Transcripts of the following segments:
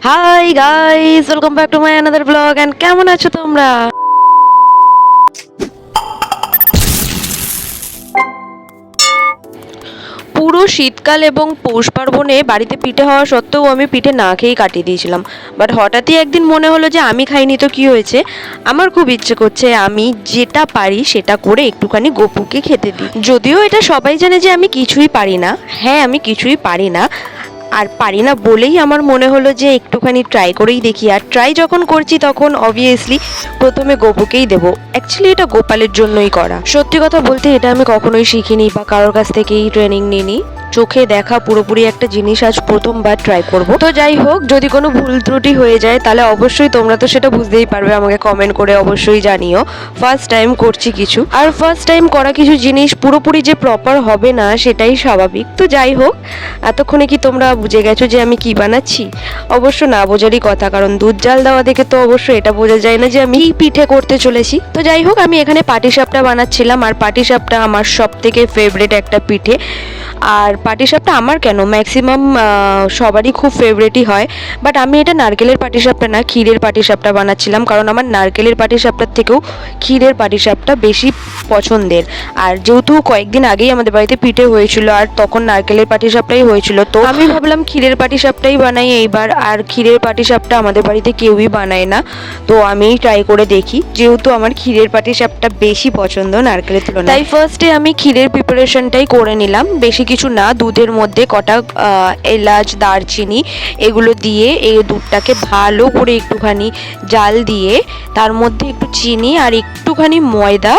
High guys, welcome back to my another blog. And কেমন আছো তোমরা? পুরো শীতকাল এবং পৌষ পার্বণে বাড়িতে পিঠে হওয়া সত্ত্বেও আমি পিঠে না খেয়েই কাটিয়ে দিয়েছিলাম। বাট হঠাৎই একদিন মনে হলো যে আমি খাইনি তো কি হয়েছে, আমার খুব ইচ্ছে করছে আমি যেটা পারি সেটা করে একটুখানি গপুকে খেতে দিই। যদিও এটা সবাই জানে যে আমি কিছুই পারি না। হ্যাঁ, আমি কিছুই পারি না, আর পারি না বলেই আমার মনে হলো যে একটুখানি ট্রাই করেই দেখি। আর ট্রাই যখন করছি তখন অবভিয়াসলি প্রথমে গোপুকেই দেবো। অ্যাকচুয়ালি এটা গোপালের জন্যই করা। সত্যি কথা বলতে এটা আমি কখনোই শিখিনি বা কারোর কাছ থেকেই ট্রেনিং নিইনি। চোখে দেখা পুরোপুরি একটা জিনিস আজ প্রথমবার ট্রাই করব। তো যাই হোক, যদি কোনো ভুল ত্রুটি হয়ে যায় তাহলে অবশ্যই তোমরা তো সেটা বুঝতেই পারবে, আমাকে কমেন্ট করে অবশ্যই জানিও। ফার্স্ট টাইম করছি কিছু, আর ফার্স্ট টাইম করা কিছু জিনিস পুরোপুরি যে প্রপার হবে না সেটাই স্বাভাবিক। তো যাই হোক, এতক্ষণে কি তোমরা বুঝে গেছো যে আমি কি বানাচ্ছি? অবশ্য না বোঝারই কথা, কারণ দুধ জাল দেওয়া দেখে তো অবশ্যই এটা বোঝা যায় না যে আমি কি পিঠে করতে চলেছি। তো যাই হোক, আমি এখানে পাটিসাপটা বানাচ্ছিলাম, আর পাটিসাপটা আমার সব থেকে ফেভারিট একটা পিঠে। আর পাটিসাপটা আমার কেন, ম্যাক্সিমাম সবারই খুব ফেভারিটই হয়। বাট আমি এটা নারকেলের পাটিসাপটা না, ক্ষীরের পাটিসাপটা বানাচ্ছিলাম, কারণ আমার নারকেলের পাটিসাপটার থেকেও ক্ষীরের পাটিসাপটা বেশি পছন্দের। আর যেহেতু কয়েকদিন আগেই আমাদের বাড়িতে পিঠে হয়েছিল আর তখন নারকেলের পাটিসাপটাই হয়েছিল, তো আমি ভাবলাম ক্ষীরের পাটিসাপটাই বানাই এইবার। আর ক্ষীরের পাটিসাপটা আমাদের বাড়িতে কেউই বানায় না, তো আমিই ট্রাই করে দেখি, যেহেতু আমার ক্ষীরের পাটিসাপটা বেশি পছন্দ নারকেলের তুলনায়। তাই ফার্স্টে আমি ক্ষীরের প্রিপারেশনটাই করে নিলাম। বেশি কিছু না, দুধের মধ্যে কটা এলাচ, দারচিনি এগুলো দিয়ে এই দুধটাকে ভালো করে একটুখানি জাল দিয়ে তার মধ্যে একটু চিনি আর একটুখানি ময়দা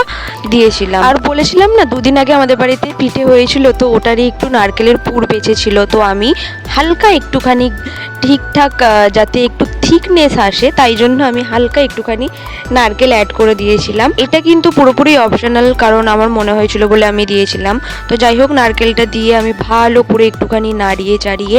দিয়েছিলাম। আর বলেছিলাম না দুদিন আগে আমাদের বাড়িতে পিঠে হয়েছিল, তো ওটারই একটু নারকেলের পুর বেঁচেছিল, তো আমি হালকা একটুখানি ঠিকঠাক যাতে একটু থিকনেস আসে তাই জন্য আমি হালকা একটুখানি নারকেল অ্যাড করে দিয়েছিলাম। এটা কিন্তু পুরোপুরি অপশনাল, কারণ আমার মনে হয়েছিল বলে আমি দিয়েছিলাম। তো যাই হোক, নারকেলটা দিয়ে আমি ভালো করে একটুখানি নাড়িয়ে চাড়িয়ে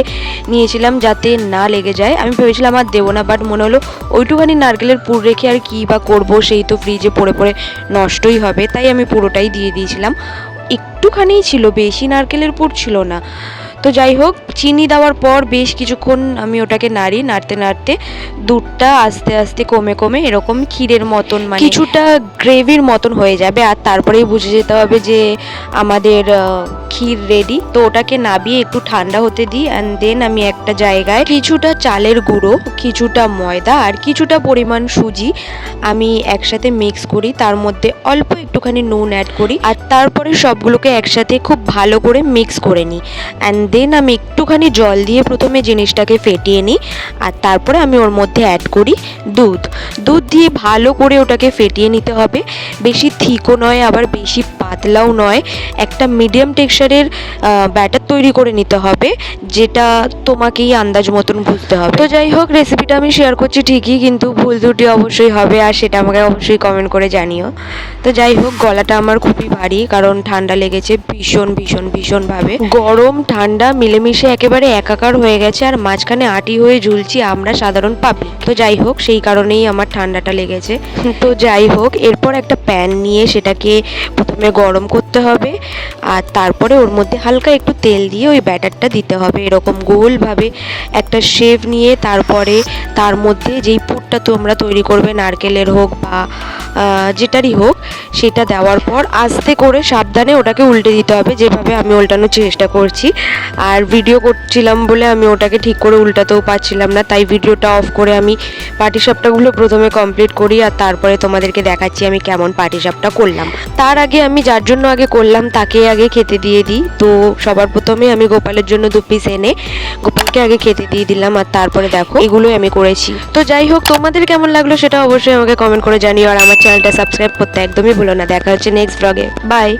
নিয়েছিলাম যাতে না লেগে যায়। আমি ভেবেছিলাম আর দেবো না, বাট মনে হলো ওইটুখানি নারকেলের পুর রেখে আর কী বা করবো, সেই তো ফ্রিজে পড়ে পড়ে নষ্টই হবে, তাই আমি পুরোটাই দিয়ে দিয়েছিলাম। একটুখানিই ছিল, বেশি নারকেলের পুর ছিল না। তো যাই হোক, চিনি দেওয়ার পর বেশ কিছুক্ষণ আমি ওটাকে নাড়তে নাড়তে দুধটা আস্তে আস্তে কমে কমে এরকম ক্ষীরের মতন, মানে কিছুটা গ্রেভির মতন হয়ে যাবে। আর তারপরেই বুঝে যেতে হবে যে আমাদের ক্ষীর রেডি। তো ওটাকে নাবিয়ে একটু ঠান্ডা হতে দিই। অ্যান্ড দেন আমি একটা জায়গায় কিছুটা চালের গুঁড়ো, কিছুটা ময়দা আর কিছুটা পরিমাণ সুজি আমি একসাথে মিক্স করি, তার মধ্যে অল্প একটুখানি নুন অ্যাড করি, আর তারপরে সবগুলোকে একসাথে খুব ভালো করে মিক্স করে নিই। অ্যান্ড দেন আমি একটুখানি জল দিয়ে প্রথমে জিনিসটাকে ফেটিয়ে নিই, আর তারপরে আমি ওর মধ্যে অ্যাড করি দুধ দিয়ে ভালো করে ওটাকে ফেটিয়ে নিতে হবে। বেশি থিকও নয় আবার বেশি পাতলাও নয়, একটা মিডিয়াম টেক্সচারের ব্যাটার তৈরি করে নিতে হবে, যেটা তোমাকেই আন্দাজ মতন বুঝতে হবে। তো যাই হোক, রেসিপিটা আমি শেয়ার করছি ঠিকই, কিন্তু ভুল ত্রুটি অবশ্যই হবে, আর সেটা আমাকে অবশ্যই কমেন্ট করে জানিও। তো যাই হোক, গলাটা আমার খুবই ভারী, কারণ ঠান্ডা লেগেছে ভীষণ ভীষণ ভীষণভাবে। গরম ঠান্ডা মিলেমিশে একেবারে একাকার হয়ে গেছে, আর মাঝখানে আটি হয়ে ঝুলছি আমরা সাধারণ পাবলিক। তো যাই হোক, সেই কারণেই আমার ঠান্ডাটা লেগেছে। তো যাই হোক, এরপর একটা প্যান নিয়ে সেটাকে প্রথমে গরম করতে হবে, আর তারপরে ওর মধ্যে হালকা একটু তেল দিয়ে ওই ব্যাটারটা দিতে হবে, এরকম গোলভাবে একটা শেপ নিয়ে। তারপরে তার মধ্যে যেই পুরটা তোমরা তৈরি করবে, নারকেলের হোক বা যেটারই হোক, সেটা দেওয়ার পর আস্তে করে সাবধানে ওটাকে উল্টে দিতে হবে, যেভাবে আমি উল্টানোর চেষ্টা করছি। আর ভিডিও করছিলাম বলে আমি ওটাকে ঠিক করে উল্টাতেও পারছিলাম না, তাই ভিডিওটা অফ করে আমি পাটিসাপটাগুলো প্রথমে কমপ্লিট করি, আর তারপরে তোমাদেরকে দেখাচ্ছি আমি কেমন পাটিসাপটা করলাম। তার আগে আমি যার জন্য আগে করলাম তাকে আগে খেতে দিয়ে দিই। তো সবার প্রথমে আমি গোপালের জন্য 2 পিস এনে গোপালকে আগে খেতে দিয়ে দিলাম, আর তারপরে দেখো এগুলোই আমি করেছি। তো যাই হোক, তোমাদের কেমন লাগলো সেটা অবশ্যই আমাকে কমেন্ট করে জানিও, আর আমার চ্যানেলটা সাবস্ক্রাইব করতে একদমই ভুলো না। দেখা হচ্ছে নেক্সট ব্লগে, বাই।